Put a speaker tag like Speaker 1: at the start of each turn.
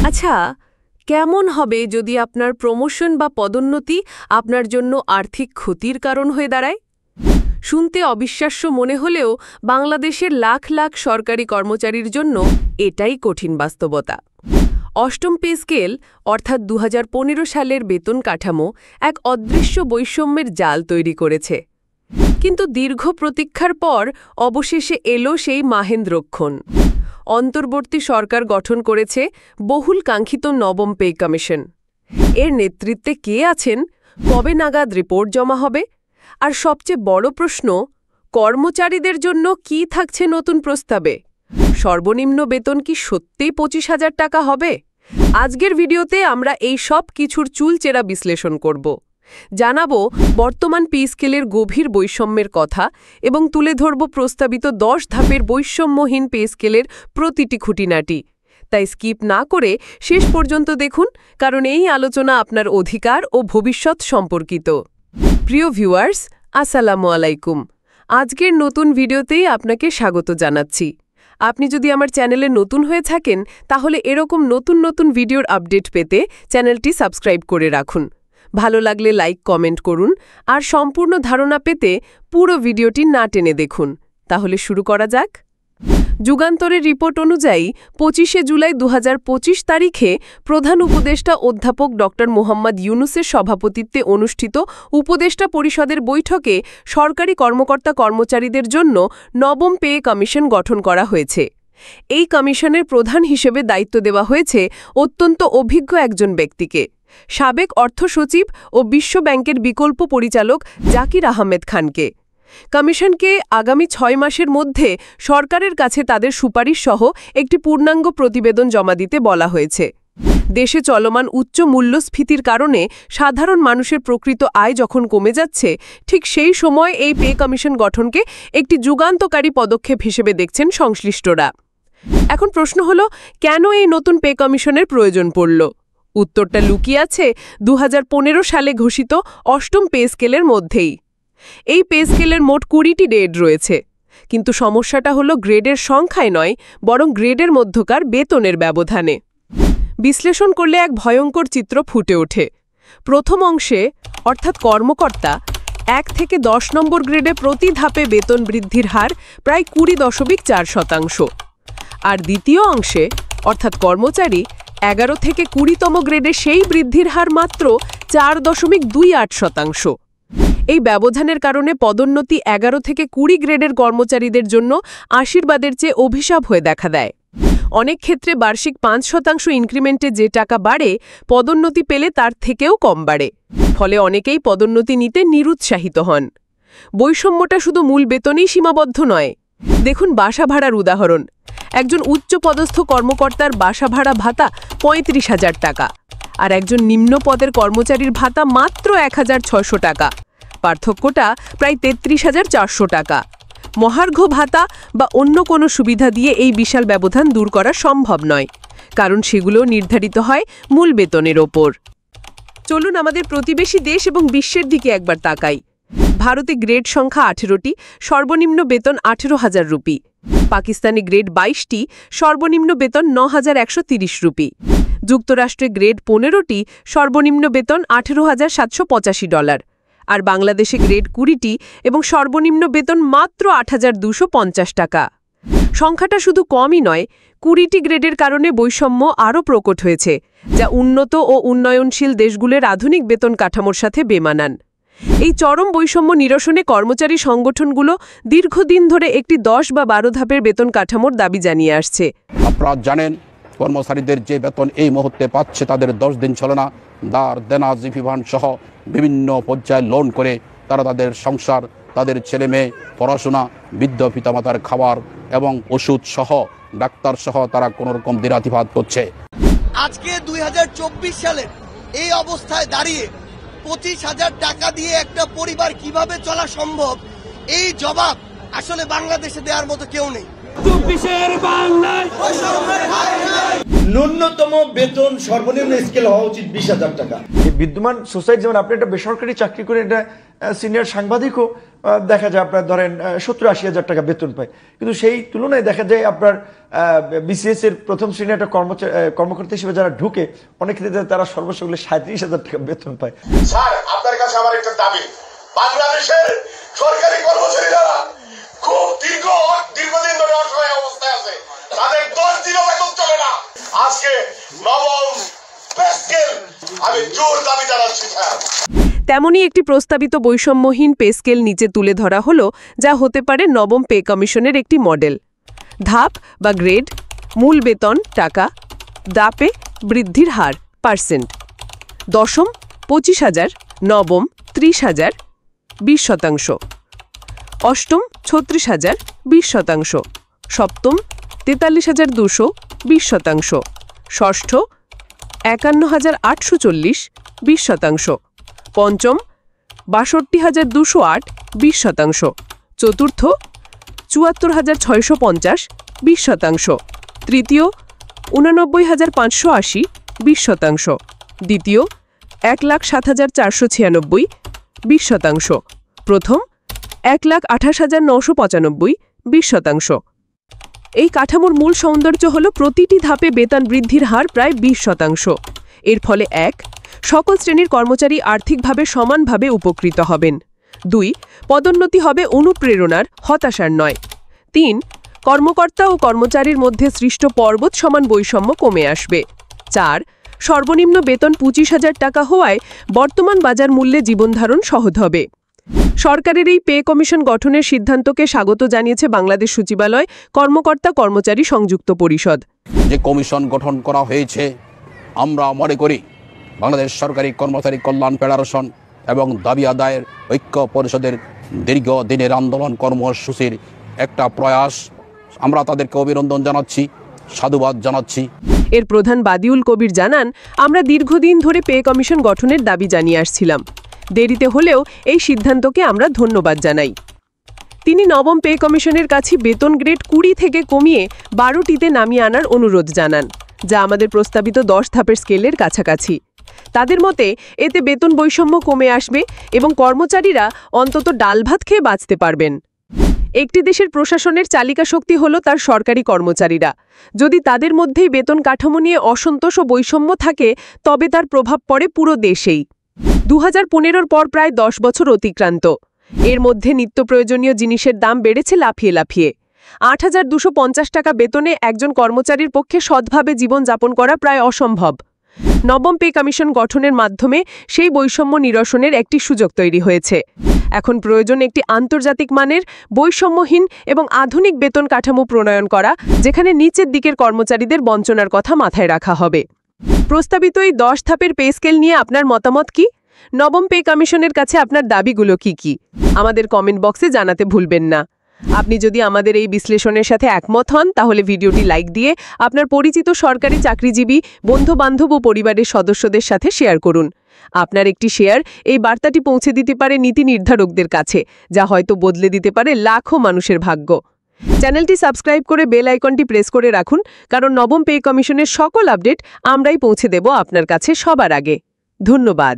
Speaker 1: আচ্ছা, কেমন হবে যদি আপনার প্রমোশন বা পদোন্নতি আপনার জন্য আর্থিক ক্ষতির কারণ হয়ে দাঁড়ায়? শুনতে অবিশ্বাস্য মনে হলেও বাংলাদেশের লাখ লাখ সরকারি কর্মচারীর জন্য এটাই কঠিন বাস্তবতা। অষ্টম পে স্কেল অর্থাৎ ২০১৫ সালের বেতন কাঠামো এক অদৃশ্য বৈষম্যের জাল তৈরি করেছে। কিন্তু দীর্ঘ প্রতীক্ষার পর অবশেষে এলো সেই মাহেন্দ্রক্ষণ। অন্তর্বর্তী সরকার গঠন করেছে বহুল কাঙ্ক্ষিত নবম পে কমিশন। এর নেতৃত্বে কে আছেন, কবে নাগাদ রিপোর্ট জমা হবে, আর সবচেয়ে বড় প্রশ্ন, কর্মচারীদের জন্য কি থাকছে নতুন প্রস্তাবে? সর্বনিম্ন বেতন কি সত্যিই ২৫,০০০ টাকা হবে? আজকের ভিডিওতে আমরা এই সব কিছুর চুলচেরা বিশ্লেষণ করব। জানাবো বর্তমান পে স্কেলের গভীর বৈষম্যের কথা এবং তুলে ধরব প্রস্তাবিত ১০ ধাপের বৈষম্যহীন পে স্কেলের প্রতিটি খুঁটিনাটি। তাই স্কিপ না করে শেষ পর্যন্ত দেখুন, কারণ এই আলোচনা আপনার অধিকার ও ভবিষ্যৎ সম্পর্কিত। প্রিয় ভিউয়ার্স, আসসালামু আলাইকুম। আজকের নতুন ভিডিওতেই আপনাকে স্বাগত জানাচ্ছি। আপনি যদি আমার চ্যানেলে নতুন হয়ে থাকেন, তাহলে এরকম নতুন নতুন ভিডিওর আপডেট পেতে চ্যানেলটি সাবস্ক্রাইব করে রাখুন। ভালো লাগলে লাইক কমেন্ট করুন, আর সম্পূর্ণ ধারণা পেতে পুরো ভিডিওটি না টেনে দেখুন। তাহলে শুরু করা যাক। যুগান্তরের রিপোর্ট অনুযায়ী ২৫শে জুলাই ২০২৫ তারিখে প্রধান উপদেষ্টা অধ্যাপক ড. মোহাম্মদ ইউনুসের সভাপতিত্বে অনুষ্ঠিত উপদেষ্টা পরিষদের বৈঠকে সরকারি কর্মকর্তা কর্মচারীদের জন্য নবম পে কমিশন গঠন করা হয়েছে। এই কমিশনের প্রধান হিসেবে দায়িত্ব দেওয়া হয়েছে অত্যন্ত অভিজ্ঞ একজন ব্যক্তিকে, সাবেক অর্থ সচিব ও বিশ্ব ব্যাংকের বিকল্প পরিচালক জাকির আহমেদ খানকে। কমিশনকে আগামী ৬ মাসের মধ্যে সরকারের কাছে তাদের সুপারিশ সহ একটি পূর্ণাঙ্গ প্রতিবেদন জমা দিতে বলা হয়েছে। দেশে চলমান উচ্চ মূল্যস্ফীতির কারণে সাধারণ মানুষের প্রকৃত আয় যখন কমে যাচ্ছে, ঠিক সেই সময় এই পে কমিশন গঠনকে একটি যুগান্তকারী পদক্ষেপ হিসেবে দেখছেন সংশ্লিষ্টরা। এখন প্রশ্ন হলো, কেন এই নতুন পে কমিশনের প্রয়োজন পড়ল? উত্তরটা লুকিয়ে আছে ২০১৫ সালে ঘোষিত অষ্টম পে স্কেলের মধ্যেই। এই পে স্কেলের মোট ২০টি গ্রেড রয়েছে, কিন্তু সমস্যাটা হলো গ্রেডের সংখ্যায় নয়, বরং গ্রেডের মধ্যকার বেতনের ব্যবধানে। বিশ্লেষণ করলে এক ভয়ঙ্কর চিত্র ফুটে ওঠে। প্রথম অংশে, অর্থাৎ কর্মকর্তা ১ থেকে ১০ নম্বর গ্রেডে প্রতি ধাপে বেতন বৃদ্ধির হার প্রায় ২০.৪%। আর দ্বিতীয় অংশে, অর্থাৎ কর্মচারী ১১ থেকে ২০তম গ্রেডে সেই বৃদ্ধির হার মাত্র ৪.28%। এই ব্যবধানের কারণে পদোন্নতি ১১ থেকে ২০ গ্রেডের কর্মচারীদের জন্য আশীর্বাদের চেয়ে অভিশাপ হয়ে দেখা দেয়। অনেক ক্ষেত্রে বার্ষিক ৫% ইনক্রিমেন্টে যে টাকা বাড়ে, পদোন্নতি পেলে তার থেকেও কম বাড়ে। ফলে অনেকেই পদোন্নতি নিতে নিরুৎসাহিত হন। বৈষম্যটা শুধু মূল বেতনেই সীমাবদ্ধ নয়। দেখুন বাসা ভাড়ার উদাহরণ। একজন উচ্চপদস্থ কর্মকর্তার বাসা ভাড়া ভাতা ৩৫,০০০ টাকা, আর একজন নিম্ন পদের কর্মচারীর ভাতা মাত্র ১,৬০০ টাকা। পার্থক্যটা প্রায় ৩৩,৪০০ টাকা। মহার্ঘ ভাতা বা অন্য কোনো সুবিধা দিয়ে এই বিশাল ব্যবধান দূর করা সম্ভব নয়, কারণ সেগুলো নির্ধারিত হয় মূল বেতনের ওপর। চলুন আমাদের প্রতিবেশী দেশ এবং বিশ্বের দিকে একবার তাকাই। ভারতে গ্রেড সংখ্যা ১৮টি, সর্বনিম্ন বেতন ১৮,০০০ রুপি। পাকিস্তানে গ্রেড ২২টি, সর্বনিম্ন বেতন ৯,১৩০ রুপি। যুক্তরাষ্ট্রে গ্রেড ১৫টি, সর্বনিম্ন বেতন $১৮,৭৮৫। আর বাংলাদেশে গ্রেড ২০টি এবং সর্বনিম্ন বেতন মাত্র ৮,২৫০ টাকা। সংখ্যাটা শুধু কমই নয়, ২০টি গ্রেডের কারণে বৈষম্য আরও প্রকট হয়েছে, যা উন্নত ও উন্নয়নশীল দেশগুলোর আধুনিক বেতন কাঠামোর সাথে বেমানান। এই চরম বৈষম্য নিরসনে কর্মচারী সংগঠনগুলো দীর্ঘদিন ধরে একটি ১০ বা ১২ ধাপের বেতন কাঠামোর দাবি জানিয়ে আসছে।
Speaker 2: আপনারা জানেন, কর্মচারীদের যে বেতন এই মুহূর্তে পাচ্ছে, তাদের ১০ দিন ছলনা, দার দেনা, জিপি ফান্ড সহ বিভিন্ন পর্যায়ে লোন করে তারা তাদের সংসার, তাদের ছেলে মেয়ে পড়াশোনা, বৃদ্ধ পিতামাতার খাবার এবং ওষুধ সহ, ডাক্তার সহ তারা কোনোরকম দিনাতিপাত করছে।
Speaker 3: আজকে ২০২৪ সালে এই অবস্থায় দাঁড়িয়ে ২৫,০০০ টাকা দিয়ে একটা পরিবার কিভাবে চলা সম্ভব, এই জবাব আসলে বাংলাদেশে দেওয়ার মতো কেউ নেই।
Speaker 4: ন্যূনতম বেতন সর্বনিম্ন স্কেল হওয়া উচিত 20,000 টাকা।
Speaker 5: এই বিদ্যমান সোসাইটি, যেমন আপনি একটা বেসরকারি চাকরি করে এটা সিনিয়র সাংবাদিকও দেখা যায় আপনার ধরেন 70-80 হাজার টাকা বেতন পায়, কিন্তু সেই তুলনায় দেখা যায় আপনার বিসিএস এর প্রথম শ্রেণীর একটা কর্মকর্তা হিসেবে যারা ঢুকে অনেক ক্ষেত্রে তারা সর্বোচ্চ 37,000 টাকা বেতন পায়।
Speaker 6: স্যার, আপনার কাছে আমার একটা দাবি, বাংলাদেশের সরকারি কর্মচারীরা খুব দীর্ঘদিন ধরে অসহায় অবস্থায় আছে, তাদের 10 দিনও বেতন চলে না। আজকে নবম পে স্কেল আমি জোর দাবি জানাচ্ছি স্যার।
Speaker 1: তেমনই একটি প্রস্তাবিত বৈষম্যহীন পে স্কেল নিচে তুলে ধরা হলো, যা হতে পারে নবম পে কমিশনের একটি মডেল। ধাপ বা গ্রেড: মূল বেতন টাকা, দাপে বৃদ্ধির হার %, দশম 25,000, নবম 30,000 20%, অষ্টম 36,000 20%, সপ্তম 43,200 20%, ষষ্ঠ 51,840 20%, পঞ্চম 62,208 20%, চতুর্থ 74,650 20%, তৃতীয় 89,580 20%, দ্বিতীয় 1,07,496 20%, প্রথম 1,28,995 20%। এই কাঠামোর মূল সৌন্দর্য হল প্রতিটি ধাপে বেতন বৃদ্ধির হার প্রায় 20%। এর ফলে সকল শ্রেণীর কর্মচারী আর্থিকভাবে সমানভাবে উপকৃত হবেন। 2. পদোন্নতি হবে অনুপ্রেরণার, হতাশার নয়। 3. কর্মকর্তা ও কর্মচারীর মধ্যে সৃষ্ট পর্বত সমান বৈষম্য কমে আসবে। 4. সর্বনিম্ন বেতন 25,000 টাকা হওয়ায় বর্তমান বাজার মূল্যে জীবনধারণ সহজ হবে। সরকারের এই পে কমিশন গঠনের সিদ্ধান্তকে স্বাগত জানিয়েছে বাংলাদেশ সচিবালয় কর্মকর্তা কর্মচারী সংযুক্ত পরিষদ।
Speaker 2: যে কমিশন গঠন করা হয়েছে, আমরা মনে করি বাংলাদেশ সরকারি কর্মচারী কল্যাণ ফেডারেশন এবং দাবি আদায়ের ঐক্য পরিষদের দীর্ঘদিনের আন্দোলন কর্মসূচির একটা প্রয়াস। আমরা তাদেরকে অভিনন্দন জানাচ্ছি, সাধুবাদ জানাচ্ছি।
Speaker 1: এর প্রধান বাদিউল কবির জানান, আমরা দীর্ঘদিন ধরে পে কমিশন গঠনের দাবি জানিয়ে আসছিলাম। দেরিতে হলেও এই সিদ্ধান্তকে আমরা ধন্যবাদ জানাই। তিনি নবম পে কমিশনের কাছে বেতন গ্রেড 20 থেকে কমিয়ে 12টিতে নামিয়ে আনার অনুরোধ জানান, যা আমাদের প্রস্তাবিত 10 ধাপের স্কেলের কাছাকাছি। তাদের মতে এতে বেতন বৈষম্য কমে আসবে এবং কর্মচারীরা অন্তত ডাল ভাত খেয়ে বাঁচতে পারবেন। একটি দেশের প্রশাসনের চালিকা শক্তি হল তার সরকারি কর্মচারীরা। যদি তাদের মধ্যেই বেতন কাঠামো নিয়ে অসন্তোষ ও বৈষম্য থাকে, তবে তার প্রভাব পড়ে পুরো দেশেই। 2015-র পর প্রায় 10 বছর অতিক্রান্ত। এর মধ্যে নিত্য প্রয়োজনীয় জিনিসের দাম বেড়েছে লাফিয়ে লাফিয়ে। 8,250 টাকা বেতনে একজন কর্মচারীর পক্ষে সৎভাবে জীবনযাপন করা প্রায় অসম্ভব। নবম পে কমিশন গঠনের মাধ্যমে সেই বৈষম্য নিরসনের একটি সুযোগ তৈরি হয়েছে। এখন প্রয়োজন একটি আন্তর্জাতিক মানের, বৈষম্যহীন এবং আধুনিক বেতন কাঠামো প্রণয়ন করা, যেখানে নিচের দিকের কর্মচারীদের বঞ্চনার কথা মাথায় রাখা হবে। প্রস্তাবিত এই 10 ধাপের পে স্কেল নিয়ে আপনার মতামত কি? নবম পে কমিশনের কাছে আপনার দাবিগুলো কি? আমাদের কমেন্ট বক্সে জানাতে ভুলবেন না। আপনি যদি আমাদের এই বিশ্লেষণের সাথে একমত হন, তাহলে ভিডিওটি লাইক দিয়ে আপনার পরিচিত সরকারি চাকরিজীবী, বন্ধু-বান্ধব ও পরিবারের সদস্যদের সাথে শেয়ার করুন। আপনার একটি শেয়ার এই বার্তাটি পৌঁছে দিতে পারে নীতি নির্ধারকদের কাছে, যা হয়তো বদলে দিতে পারে লাখো মানুষের ভাগ্য। চ্যানেলটি সাবস্ক্রাইব করে বেল আইকনটি প্রেস করে রাখুন, কারণ নবম পে কমিশনের সকল আপডেট আমরাই পৌঁছে দেব আপনার কাছে সবার আগে। ধন্যবাদ।